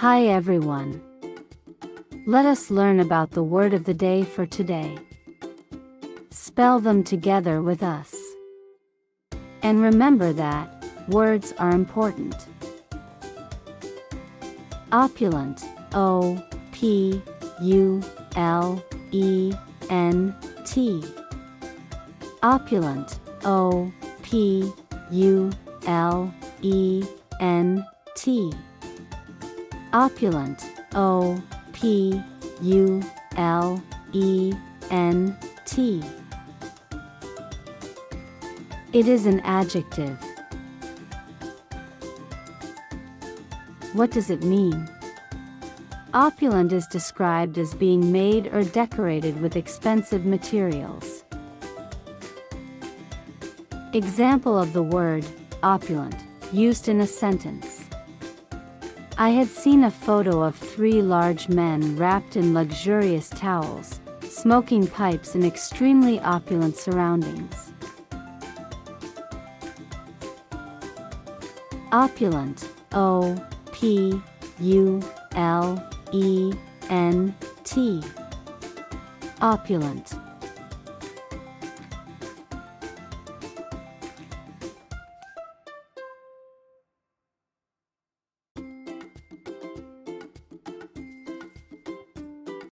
Hi everyone. Let us learn about the word of the day for today. Spell them together with us. And remember that words are important. Opulent, O-P-U-L-E-N-T. Opulent, O-P-U-L-E-N-T. Opulent, O-P-U-L-E-N-T. It is an adjective. What does it mean? Opulent is described as being made or decorated with expensive materials. Example of the word opulent, used in a sentence. I had seen a photo of 3 large men wrapped in luxurious towels, smoking pipes in extremely opulent surroundings. Opulent, O-P-U-L-E-N-T. Opulent.